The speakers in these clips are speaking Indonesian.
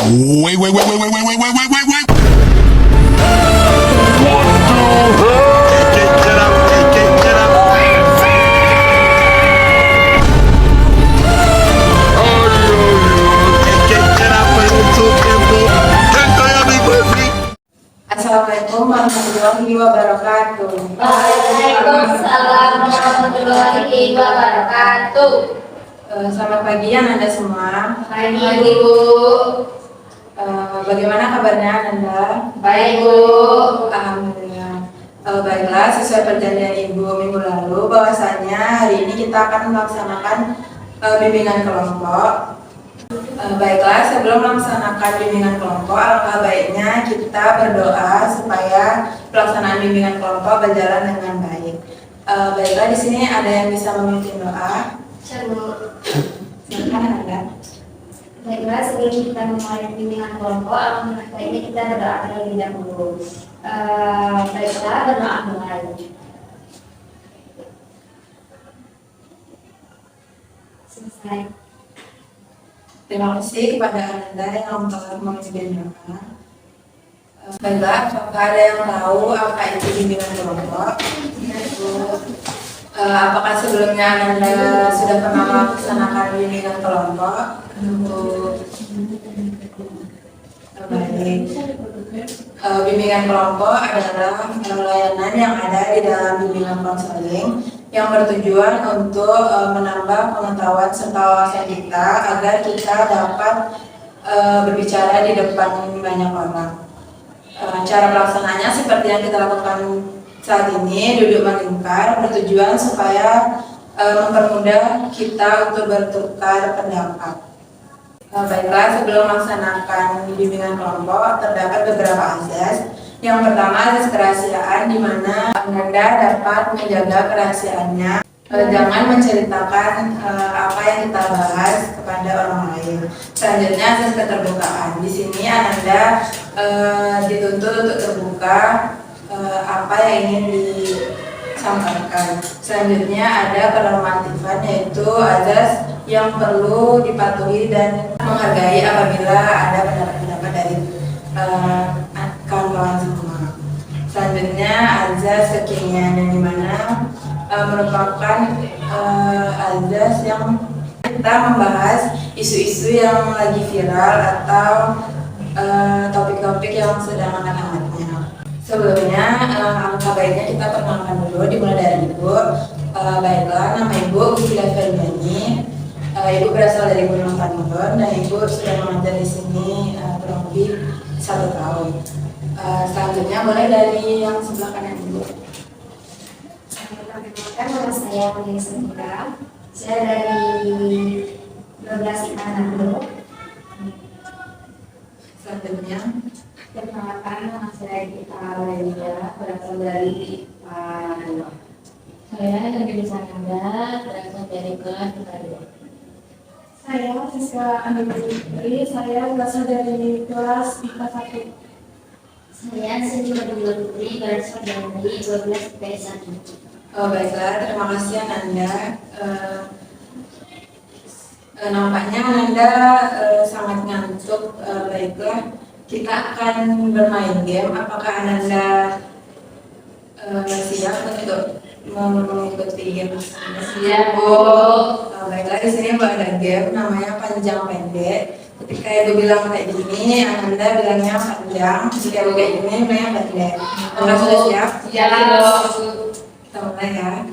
Wait, wait, wait, wait, wait, wait, wait, wait, wait, wait, wait. Get up, get up. Get up, untuk tempo. Tentu yang dibuat. Assalamualaikum warahmatullahi wabarakatuh. Waalaikumsalam warahmatullahi wabarakatuh. Selamat pagi Anda semua. Pagi Bu. Bagaimana kabarnya Anda? Baik Bu. Alhamdulillah. Baiklah, sesuai perjanjian Ibu minggu lalu, bahwasanya hari ini kita akan melaksanakan bimbingan kelompok. Baiklah, sebelum melaksanakan bimbingan kelompok, alangkah baiknya kita berdoa supaya pelaksanaan bimbingan kelompok berjalan dengan baik. Baiklah, di sini ada yang bisa memimpin doa. Silakan Anda. Baiklah, sebelum kita memulai bimbingan kelompok, alangkah baiknya kita berdoa terlebih dahulu. Baiklah, berdoa mulai. Selesai. Terima kasih kepada Anda yang telah memimpin doa. Baiklah, apakah ada yang tahu apa itu bimbingan kelompok? Apakah sebelumnya Anda sudah pernah melaksanakan bimbingan kelompok? Baik. Bimbingan kelompok adalah layanan yang ada di dalam bimbingan konseling yang bertujuan untuk menambah pengetahuan serta wawasan kita agar kita dapat berbicara di depan banyak orang. Cara pelaksanaannya seperti yang kita lakukan saat ini, duduk melingkar, bertujuan supaya mempermudah kita untuk bertukar pendapat. Baiklah, sebelum melaksanakan bimbingan kelompok, terdapat beberapa azas. Yang pertama, azas kerahasiaan, di mana Anda dapat menjaga kerahasiaannya. Jangan menceritakan apa yang kita bahas kepada orang lain. Selanjutnya, azas keterbukaan. Di sini Anda dituntut untuk terbuka apa yang ingin disampaikan. Selanjutnya ada kenormatifan, yaitu azas yang perlu dipatuhi dan menghargai apabila ada pendapat-pendapat dari kawan-kawan semua. Selanjutnya azas kekinian, yang dimana merupakan azas yang kita membahas isu-isu yang lagi viral atau topik-topik yang sedang hangat-hangatnya. Sebelumnya, alangkah baiknya kita perkenalkan dulu, dimulai dari Ibu. Baiklah, nama Ibu Gusila Ferdani. Ibu berasal dari Gunung Panurun dan Ibu sudah mengajar di sini kurang lebih 1 tahun. Selanjutnya boleh dari yang sebelah kanan Ibu. Perkenalkan, nama saya Maria Sandra. Saya dari 12 Manado. Selanjutnya, Perkenalkan, nama saya Gita Aurelia, berasal dari Manado. Saya dari Sananda, berasal dari kelas 2. Saya siswa Andi Putri, saya berasal dari kelas IPA 1. Saya Siti Badulur Putri, berasal dari 12 IPS 1. baiklah, terima kasih Ananda. Nampaknya Ananda sangat ngantuk. Baiklah, kita akan bermain game. Apakah Ananda siap untuk mengikuti game? Siap, Bu. Baiklah, di sini ada game namanya panjang pendek. Ketika Ibu bilang kayak gini, Anda bilangnya panjang. Jika Ibu kayak gini, bilangnya pendek. Anda sudah siap? Siap, Bu. Kita mulai ya.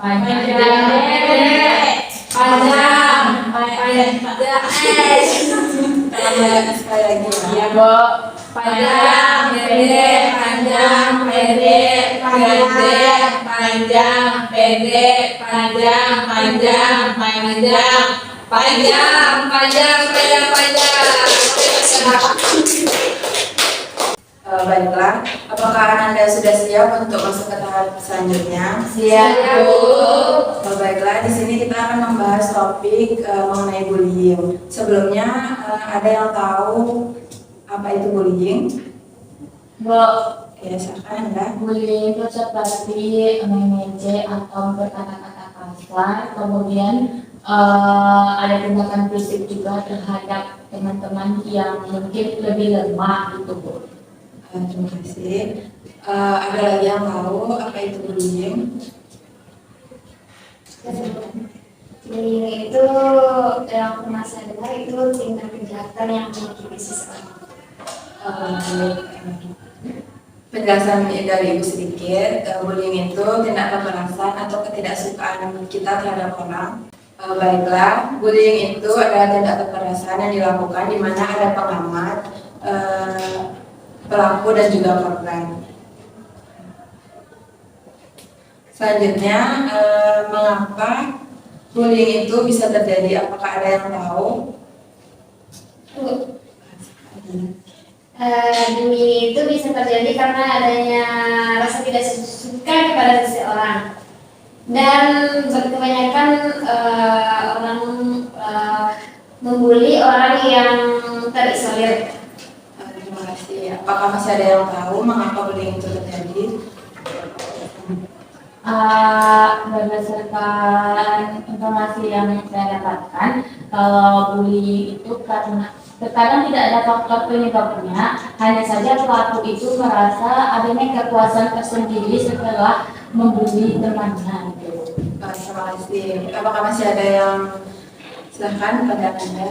Panjang pendek, panjang pendek. Kita mulai sekali lagi ya. Iya, Bu. Panjang pendek, panjang pendek, pendek, panjang pendek, panjang, panjang, panjang, panjang, panjang, panjang, panjang. Baiklah, apakah Anda sudah siap untuk masuk ke tahap selanjutnya? Siap, Bu. Baiklah, di sini kita akan membahas topik mengenai bullying. Sebelumnya, ada yang tahu apa itu bullying? Bu, Ya, silakan Anda. bullying itu seperti mengejek atau berkata-kata kasar, kemudian ada tindakan fisik juga terhadap teman-teman yang mungkin lebih lemah gitu Bu. Terima kasih. Ada lagi yang tahu apa itu bullying? Bullying itu yang pernah saya dengar itu tindak kejahatan yang menyakiti seseorang. Penjelasan dari Ibu sedikit, bullying itu tindak kekerasan atau ketidaksukaan kita terhadap orang. Baiklah, bullying itu adalah tindak kekerasan yang dilakukan di mana ada pengamat, pelaku dan juga korban. Selanjutnya, mengapa bullying itu bisa terjadi? Apakah ada yang tahu? Bullying itu bisa terjadi karena adanya rasa tidak suka kepada seseorang, dan kebanyakan orang membuli orang yang terisolir. Terima kasih. Apakah masih ada yang tahu mengapa bullying itu terjadi? Berdasarkan informasi yang saya dapatkan, kalau bullying itu karena terkadang tidak ada faktor penyebabnya, hanya saja pelaku itu merasa adanya kekuasaan tersendiri setelah membuli temannya. Terima kasih. Apakah masih ada yang silakan pandangannya?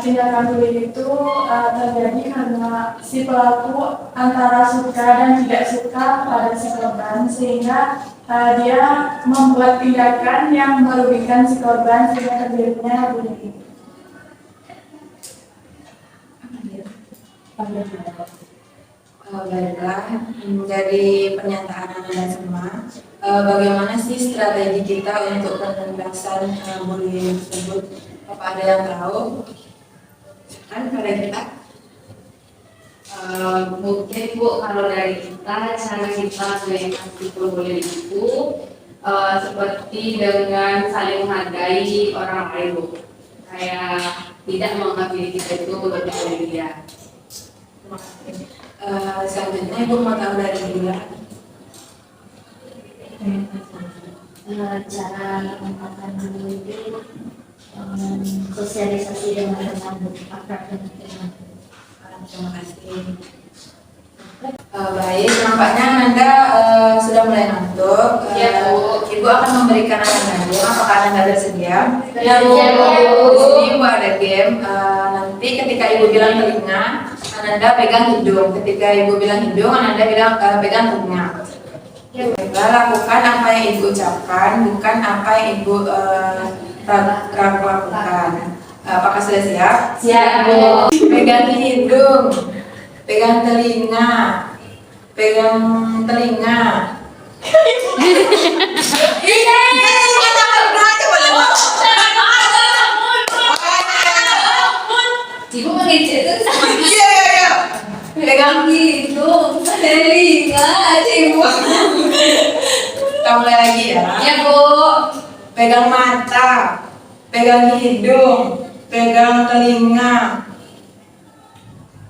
Tindakan bullying itu terjadi karena si pelaku antara suka dan tidak suka pada si korban, sehingga dia membuat tindakan yang merugikan si korban sehingga terjadinya bullying. Baiklah, dari pernyataan Anda semua, bagaimana sih strategi kita untuk pemberantasan bullying tersebut? Apa ada yang tahu? Kan pada kita? Mungkin Bu, kalau dari kita cara kita mengatasi bullying itu seperti dengan saling menghargai orang lain Bu, kayak tidak menganggap diri kita itu lebih dari dia. Terima kasih. Selanjutnya Ibu mau tahu dari dia. Cara mengatasi bullying itu sosialisasi dengan teman, akrab dengan teman. Terima kasih. Baik, nampaknya Anda sudah mulai ngantuk. Ya, Bu. Ibu akan memberikan Anda game. Apakah Anda bersedia? Ya, Bu. Di sini Ibu ada game. Nanti ketika Ibu bilang telinga, Anda pegang hidung. Ketika Ibu bilang hidung, Anda bilang pegang telinga. Baiklah, lakukan apa yang Ibu ucapkan, bukan apa yang Ibu lakukan. Apakah sudah siap? Siap, Bu. Pegang hidung, pegang telinga, pegang telinga. Ibu mengecek itu sama Iya. Pegang hidung, telinga, Ibu. Kita mulai lagi ya. Ya, Bu. Pegang mata, pegang hidung, pegang telinga.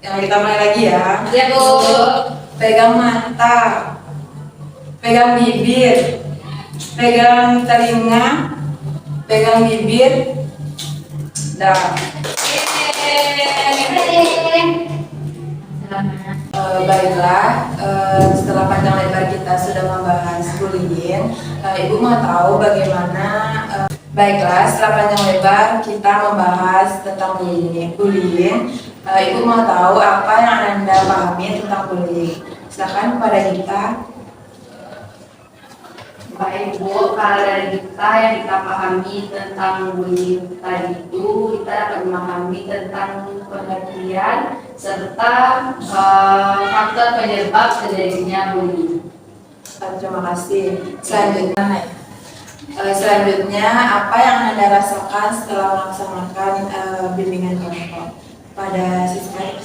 Yang kita mulai lagi ya. Ya, Bu. Pegang mata, pegang bibir, pegang telinga, pegang bibir. Dah. Baiklah, setelah panjang lebar kita sudah membahas bullying, Ibu mau tahu bagaimana? Baiklah, setelah panjang lebar kita membahas tentang bullying. Ibu mau tahu apa yang Anda pahami tentang bullying? Silakan kepada kita. Baik Bu, kalau dari kita yang kita pahami tentang bullying tadi itu, kita akan memahami tentang pengertian serta faktor penyebab terjadinya bullying. Terima kasih. Selanjutnya, apa yang Anda rasakan setelah melaksanakan bimbingan kelompok pada Siska?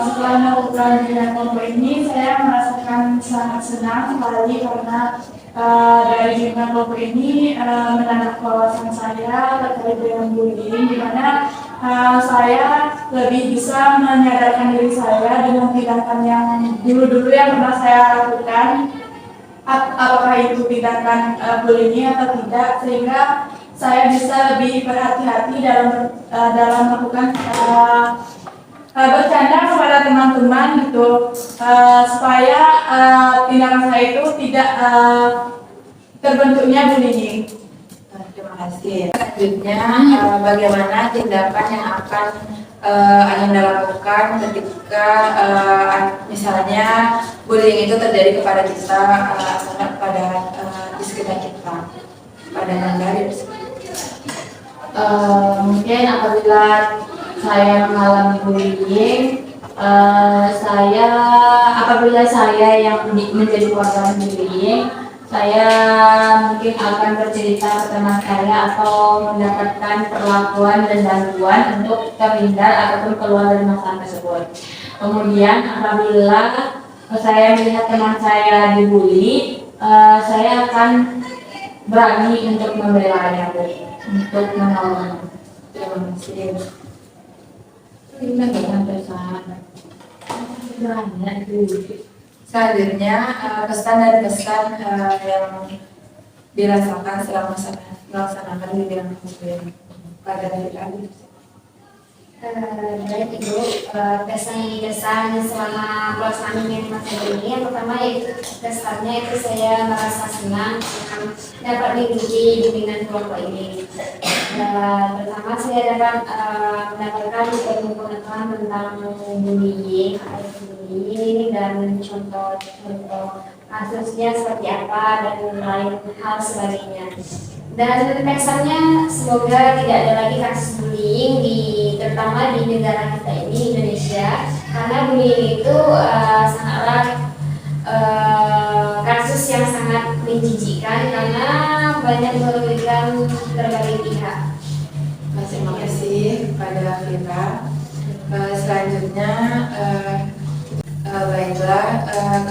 Setelah melakukan bimbingan kelompok ini, saya merasakan sangat senang sekali karena dari bimbingan kelompok ini menambah wawasan saya terkait dengan bullying, di mana saya lebih bisa menyadarkan diri saya dengan tindakan yang dulu-dulu yang pernah saya lakukan, apakah itu tindakan bullying atau tidak, sehingga saya bisa lebih berhati-hati dalam melakukan bercanda kepada teman-teman gitu, supaya tindakan saya itu tidak terbentuknya bullying. Terima kasih. Selanjutnya, bagaimana tindakan yang akan Anda lakukan ketika misalnya bullying itu terjadi kepada kita atau kepada di sekitar kita, pada Anda di sekitar. Mungkin apabila saya mengalami bullying, apabila saya yang menjadi korban bullying, saya mungkin akan bercerita ke teman saya atau mendapatkan perlakuan dan bantuan untuk terhindar ataupun keluar dari masalah tersebut. Kemudian apabila saya melihat teman saya dibully, saya akan berani untuk membelanya, untuk menolong. Terima kasih. Selanjutnya, pesan dan kesan yang dirasakan selama melaksanakan bimbingan konseling pada Fira. Baik Ibu, kesan-kesan selama pelaksanaan bimbingan konseling ini, yang pertama yaitu kesannya itu saya merasa senang dapat mengikuti bimbingan kelompok ini. Pertama saya dapat mendapatkan ilmu pengetahuan tentang bullying dan contoh kasusnya seperti apa dan lain hal sebagainya. Dan kesannya semoga tidak ada lagi kasus bullying terutama di negara kita ini, Indonesia, karena bullying itu sangatlah kasus yang sangat menjijikkan karena banyak merugikan berbagai pihak. Terima kasih kepada Fira. Selanjutnya, baiklah,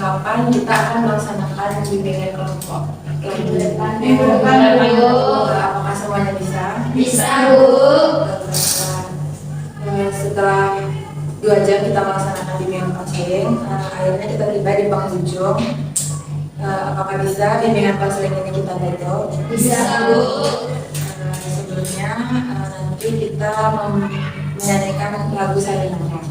kapan kita akan melaksanakan bimbingan kelompok? Minggu depan. Apakah semuanya bisa? Bisa, Bu. Setelah 2 jam kita melaksanakan bimbingan konseling, akhirnya kita tiba di penghujung. Apakah bisa bimbingan konseling ini kita tutup? Bisa, Bu. Sebelumnya nanti kita menyanyikan lagu Sarinah.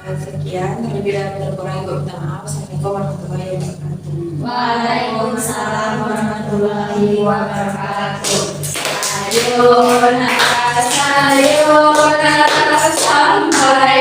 Sekian, terlebih dan terkurang Ibu minta maaf. Assalamualaikum warahmatullahi wabarakatuh. Waalaikumsalam warahmatullahi wabarakatuh. Sayonara, sayonara, sampai